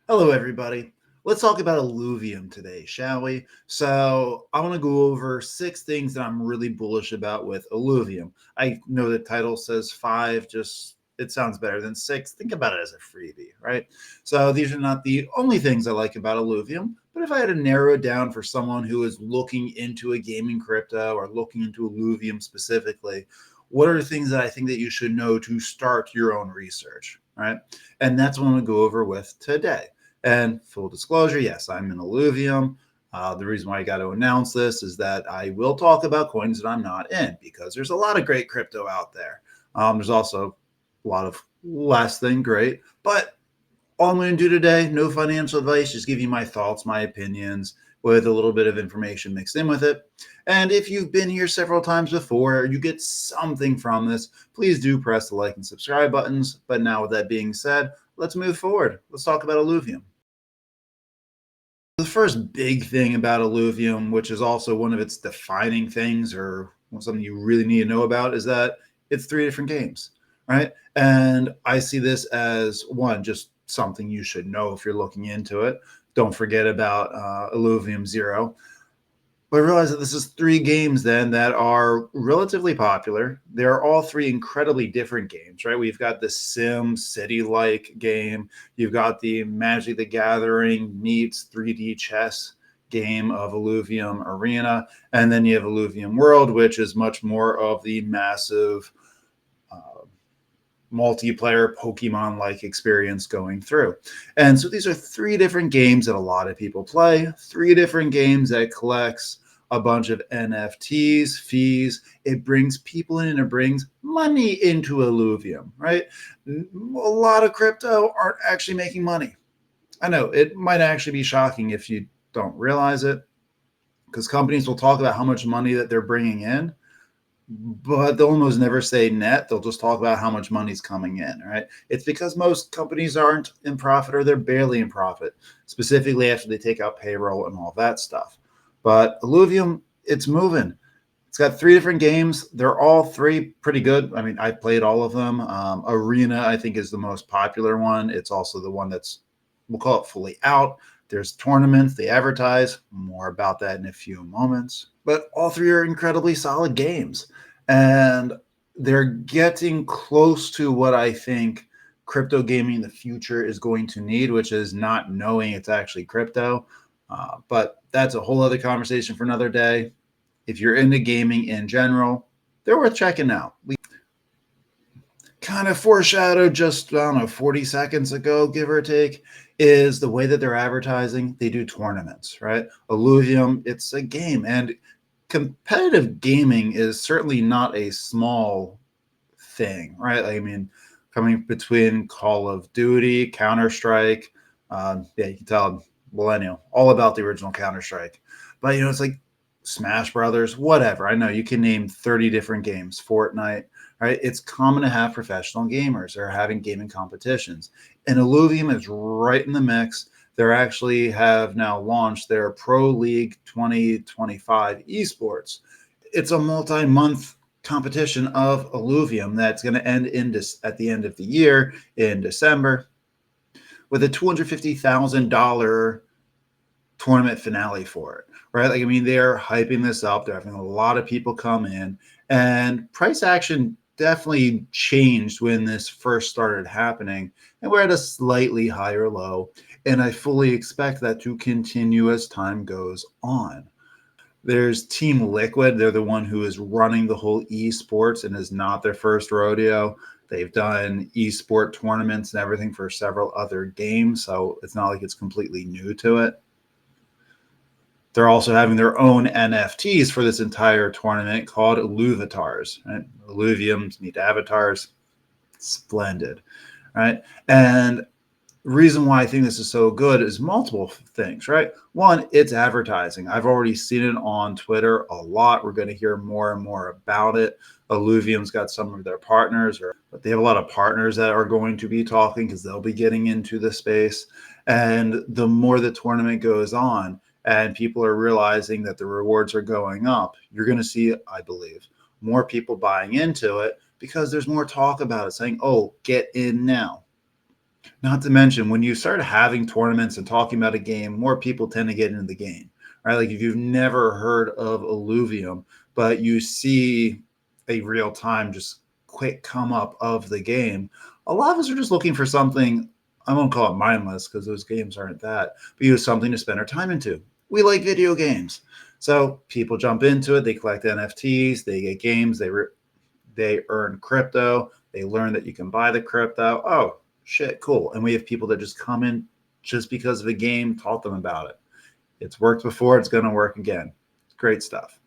Hello, everybody. Let's talk about Illuvium today, shall we? So, I want to go over 6 things that I'm really bullish about with Illuvium. I know the title says 5, just it sounds better than 6. Think about it as a freebie, right? So, these are not the only things I like about Illuvium, but if I had to narrow it down for someone who is looking into a gaming crypto or looking into Illuvium specifically, what are the things that I think that you should know to start your own research, right? And that's what I'm going to go over with today. And full disclosure, yes, I'm in Illuvium. The reason why I got to announce this is that I will talk about coins that I'm not in because there's a lot of great crypto out there. There's also a lot of less than great, but all I'm going to do today, no financial advice, just give you my thoughts, my opinions, with a little bit of information mixed in with it. And if you've been here several times before, or you get something from this, please do press the like and subscribe buttons. But now, with that being said, let's move forward. Let's talk about Illuvium. The first big thing about Illuvium, which is also one of its defining things or something you really need to know about, is that it's 3 different games, right? And I see this as one, just something you should know if you're looking into it. Don't forget about Illuvium Zero. But I realize that this is 3 games then that are relatively popular. They're all 3 incredibly different games, right? We've got the Sim City-like game. You've got the Magic the Gathering meets 3D chess game of Illuvium Arena. And then you have Illuvium World, which is much more of the massive uh, multiplayer Pokemon like experience going through. And so these are 3 different games that a lot of people play, 3 different games that collects a bunch of NFTs, fees. It brings people in and it brings money into Illuvium, right? A lot of crypto aren't actually making money. I know it might actually be shocking if you don't realize it because companies will talk about how much money that they're bringing in, but they'll almost never say net. They'll just talk about how much money's coming in, right? It's because most companies aren't in profit or they're barely in profit, specifically after they take out payroll and all that stuff. But Illuvium, it's moving. It's got 3 different games. They're all 3 pretty good. I mean, I played all of them. Arena, I think, is the most popular one. It's also the one that's, we'll call it fully out. There's tournaments, they advertise. More about that in a few moments. But all 3 are incredibly solid games. And they're getting close to what I think crypto gaming in the future is going to need, which is not knowing it's actually crypto. But that's a whole other conversation for another day. If you're into gaming in general, they're worth checking out. We kind of foreshadowed just, I don't know, 40 seconds ago, give or take, is the way that they're advertising. They do tournaments, right? Illuvium, it's a game. And competitive gaming is certainly not a small thing, right? I mean, coming between Call of Duty, Counter Strike, yeah, you can tell millennial, all about the original Counter Strike. But it's like Smash Brothers, whatever. I know you can name 30 different games, Fortnite, right? It's common to have professional gamers that are having gaming competitions. And Illuvium is right in the mix. They actually have now launched their Pro League 2025 esports. It's a multi-month competition of Illuvium that's going to end at the end of the year in December with a $250,000 tournament finale for it, right? Like, I mean, they're hyping this up. They're having a lot of people come in, and price action definitely changed when this first started happening, and we're at a slightly higher low. And I fully expect that to continue as time goes on. There's Team Liquid. They're the one who is running the whole esports and is not their first rodeo. They've done esport tournaments and everything for several other games, so it's not like it's completely new to it. They're also having their own NFTs for this entire tournament called Illuvatars. Right? Illuviums meet avatars. Splendid, right? And reason why I think this is so good is multiple things, right? One, it's advertising. I've already seen it on Twitter a lot. We're going to hear more and more about it. Illuvium's got some of their partners, but they have a lot of partners that are going to be talking because they'll be getting into the space. And the more the tournament goes on and people are realizing that the rewards are going up, you're going to see, I believe, more people buying into it because there's more talk about it saying, oh, get in now. Not to mention, when you start having tournaments and talking about a game, more people tend to get into the game, right? Like if you've never heard of Illuvium, but you see a real time, just quick come up of the game, a lot of us are just looking for something. I won't call it mindless because those games aren't that, but use something to spend our time into. We like video games. So people jump into it, they collect NFTs, they get games, they earn crypto. They learn that you can buy the crypto. Oh, shit, cool. And we have people that just come in just because of a game, taught them about it. It's worked before, it's going to work again. Great stuff.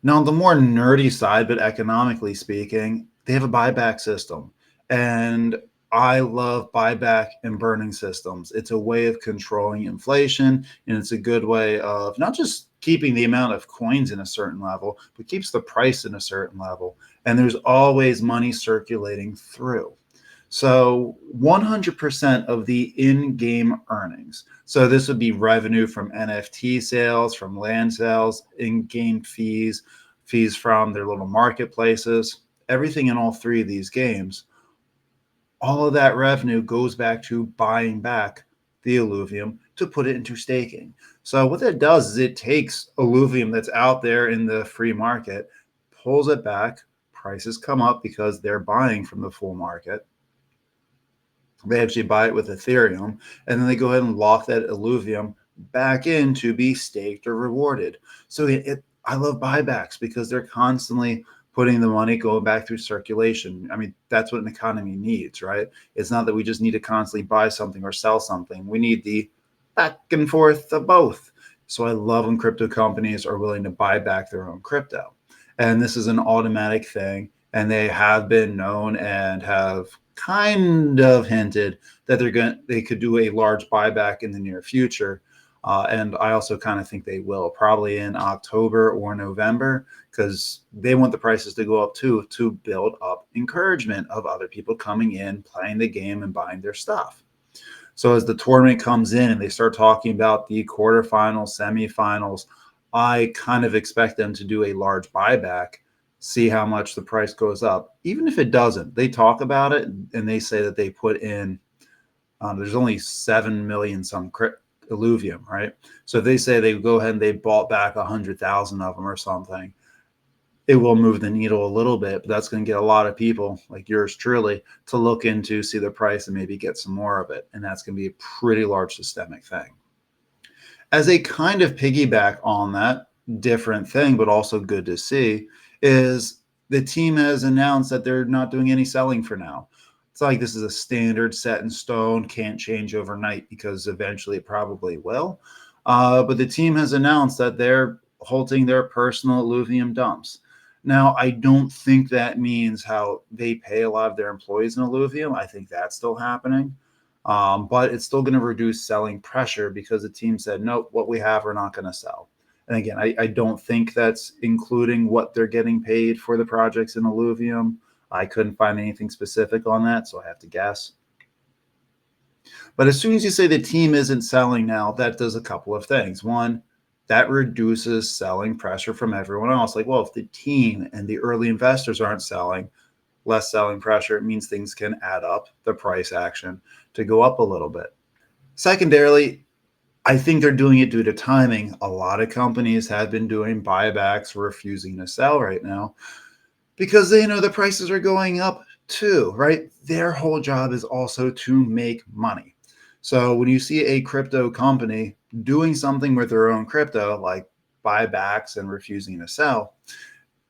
Now, the more nerdy side, but economically speaking, they have a buyback system. And I love buyback and burning systems. It's a way of controlling inflation, and it's a good way of not just keeping the amount of coins in a certain level, but keeps the price in a certain level. And there's always money circulating through. So 100% of the in-game earnings. So this would be revenue from NFT sales, from land sales, in-game fees, fees from their little marketplaces, everything in all three of these games. All of that revenue goes back to buying back the Illuvium to put it into staking. So what that does is it takes Illuvium that's out there in the free market, pulls it back, prices come up because they're buying from the full market. They actually buy it with Ethereum, and then they go ahead and lock that Illuvium back in to be staked or rewarded. So I love buybacks because they're constantly putting the money going back through circulation. I mean, that's what an economy needs, right? It's not that we just need to constantly buy something or sell something. We need the back and forth of both. So I love when crypto companies are willing to buy back their own crypto. And this is an automatic thing. And they have been known and have kind of hinted that they could do a large buyback in the near future. And I also kind of think they will probably in October or November because they want the prices to go up too to build up encouragement of other people coming in, playing the game, and buying their stuff. So as the tournament comes in and they start talking about the quarterfinals, semifinals, I kind of expect them to do a large buyback, see how much the price goes up. Even if it doesn't, they talk about it and they say that they put in, there's only 7 million some Illuvium, right? So if they say they go ahead and they bought back 100,000 of them or something, it will move the needle a little bit, but that's going to get a lot of people like yours truly to look into, see the price, and maybe get some more of it. And that's going to be a pretty large systemic thing. As a kind of piggyback on that, different thing, but also good to see, is the team has announced that they're not doing any selling for now. It's like this is a standard set in stone, can't change overnight because eventually it probably will. But the team has announced that they're halting their personal Illuvium dumps. Now, I don't think that means how they pay a lot of their employees in Illuvium. I think that's still happening. But it's still going to reduce selling pressure because the team said, nope, what we have, we're not going to sell. And again, I don't think that's including what they're getting paid for the projects in Illuvium. I couldn't find anything specific on that, so I have to guess. But as soon as you say the team isn't selling now, that does a couple of things. One, that reduces selling pressure from everyone else. Like, well, if the team and the early investors aren't selling, less selling pressure, it means things can add up the price action to go up a little bit. Secondarily, I think they're doing it due to timing. A lot of companies have been doing buybacks, refusing to sell right now because they know the prices are going up too, right? Their whole job is also to make money. So when you see a crypto company doing something with their own crypto, like buybacks and refusing to sell,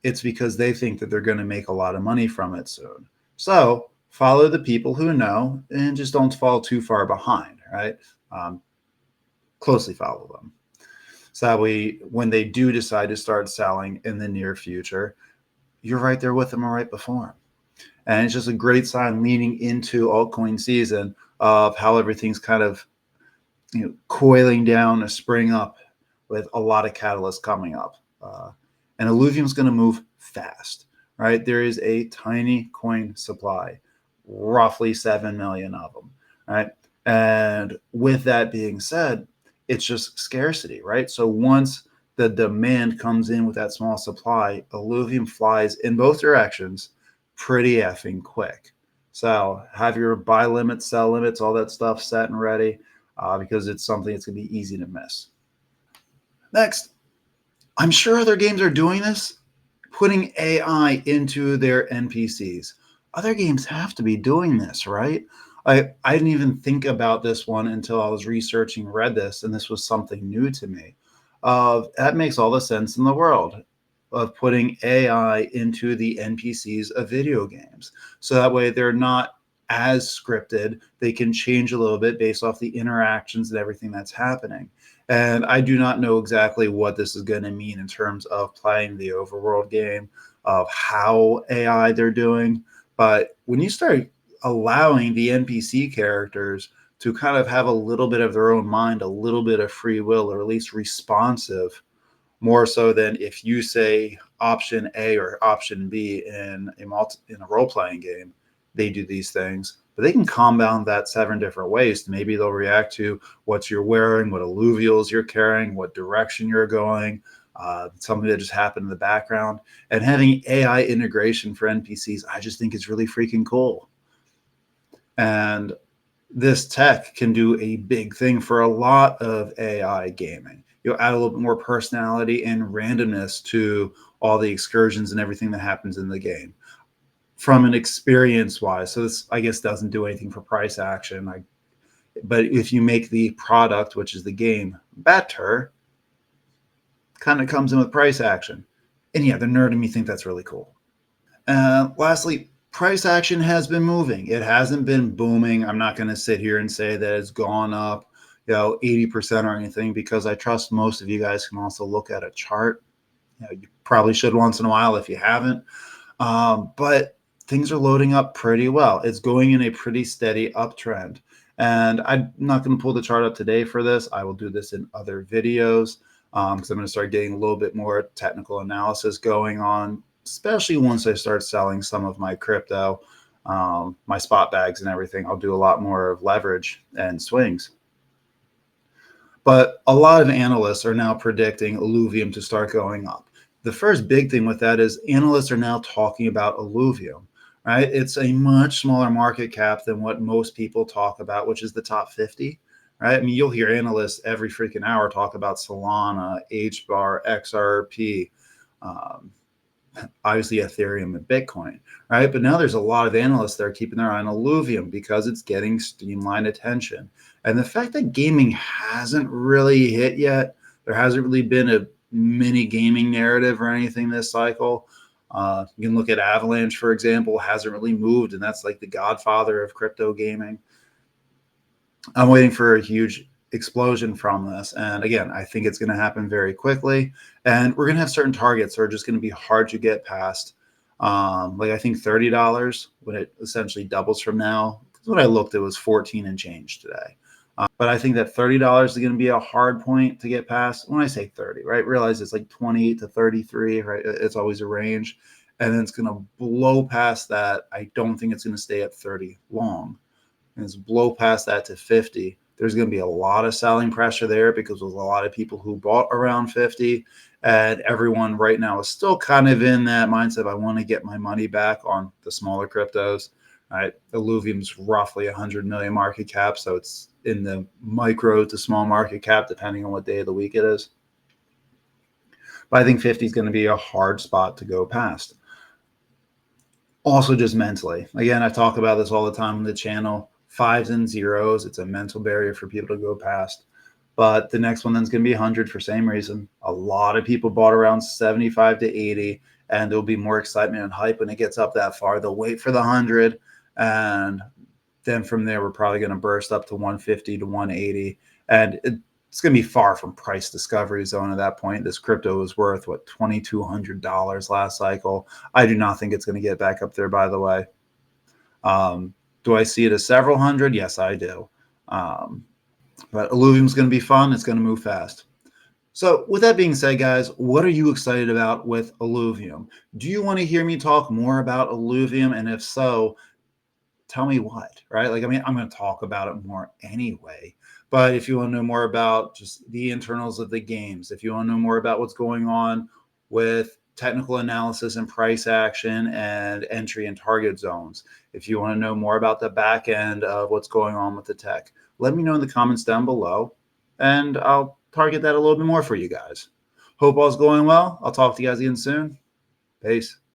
it's because they think that they're going to make a lot of money from it soon. So follow the people who know and just don't fall too far behind, right? Um, Closely follow them. So that way, when they do decide to start selling in the near future, you're right there with them or right before them. And it's just a great sign leaning into altcoin season of how everything's kind of coiling down to spring up with a lot of catalysts coming up. And Illuvium is going to move fast, right? There is a tiny coin supply, roughly 7 million of them, right? And with that being said, it's just scarcity, right? So once the demand comes in with that small supply, Illuvium flies in both directions pretty effing quick. So have your buy limits, sell limits, all that stuff set and ready because it's something that's going to be easy to miss. Next, I'm sure other games are doing this, putting AI into their NPCs. Other games have to be doing this, right? I didn't even think about this one until I was researching, read this, and this was something new to me. That makes all the sense in the world of putting AI into the NPCs of video games. So that way they're not as scripted. They can change a little bit based off the interactions and everything that's happening. And I do not know exactly what this is going to mean in terms of playing the overworld game, of how AI they're doing. But when you start allowing the NPC characters to kind of have a little bit of their own mind, a little bit of free will, or at least responsive, more so than if you say option A or option B in a role playing game, they do these things. But they can compound that 7 different ways. Maybe they'll react to what you're wearing, what alluvials you're carrying, what direction you're going, something that just happened in the background. And having AI integration for NPCs, I just think is really freaking cool. And this tech can do a big thing for a lot of AI gaming. You'll add a little bit more personality and randomness to all the excursions and everything that happens in the game from an experience wise. So this, I guess, doesn't do anything for price action. But if you make the product, which is the game, better, kind of comes in with price action. And yeah, the nerd in me think that's really cool. Lastly, price action has been moving. It hasn't been booming. I'm not going to sit here and say that it's gone up, 80% or anything, because I trust most of you guys can also look at a chart. You probably should once in a while if you haven't. But things are loading up pretty well. It's going in a pretty steady uptrend. And I'm not going to pull the chart up today for this. I will do this in other videos because I'm going to start getting a little bit more technical analysis going on, especially once I start selling some of my crypto, my spot bags and everything. I'll do a lot more of leverage and swings. But a lot of analysts are now predicting Illuvium to start going up. The first big thing with that is analysts are now talking about Illuvium, right? It's a much smaller market cap than what most people talk about, which is the top 50, right? I mean, you'll hear analysts every freaking hour talk about Solana, HBAR, XRP, um, obviously Ethereum and Bitcoin, right? But now there's a lot of analysts that are keeping their eye on Illuvium because it's getting streamlined attention. And the fact that gaming hasn't really hit yet, there hasn't really been a mini gaming narrative or anything this cycle. You can look at Avalanche, for example, hasn't really moved, and that's like the godfather of crypto gaming. I'm waiting for a huge explosion from this. And again, I think it's going to happen very quickly. And we're going to have certain targets that are just going to be hard to get past. Like I think $30 when it essentially doubles from now. When I looked, it was 14 and change today. But I think that $30 is going to be a hard point to get past. When I say 30, right? Realize it's like 20 to 33, right? It's always a range. And then it's going to blow past that. I don't think it's going to stay at 30 long. And it's blow past that to 50. There's going to be a lot of selling pressure there because there's a lot of people who bought around 50. And everyone right now is still kind of in that mindset. I want to get my money back on the smaller cryptos. Right, Illuvium's roughly 100 million market cap, so it's in the micro to small market cap, depending on what day of the week it is. But I think 50 is going to be a hard spot to go past. Also, just mentally. Again, I talk about this all the time on the channel. Fives and zeros, it's a mental barrier for people to go past. But the next one then is going to be 100 for same reason. A lot of people bought around 75 to 80, and there'll be more excitement and hype when it gets up that far. They'll wait for the 100, and then from there, we're probably going to burst up to 150 to 180. And it's going to be far from price discovery zone at that point. This crypto was worth, what, $2,200 last cycle. I do not think it's going to get back up there, by the way. Do I see it as several hundred? Yes, I do. But Illuvium's going to be fun. It's going to move fast. So with that being said, guys, what are you excited about with Illuvium? Do you want to hear me talk more about Illuvium? And if so, tell me what, right? Like, I mean, I'm going to talk about it more anyway. But if you want to know more about just the internals of the games, if you want to know more about what's going on with technical analysis and price action, and entry and target zones. If you want to know more about the back end of what's going on with the tech, let me know in the comments down below, and I'll target that a little bit more for you guys. Hope all's going well. I'll talk to you guys again soon. Peace.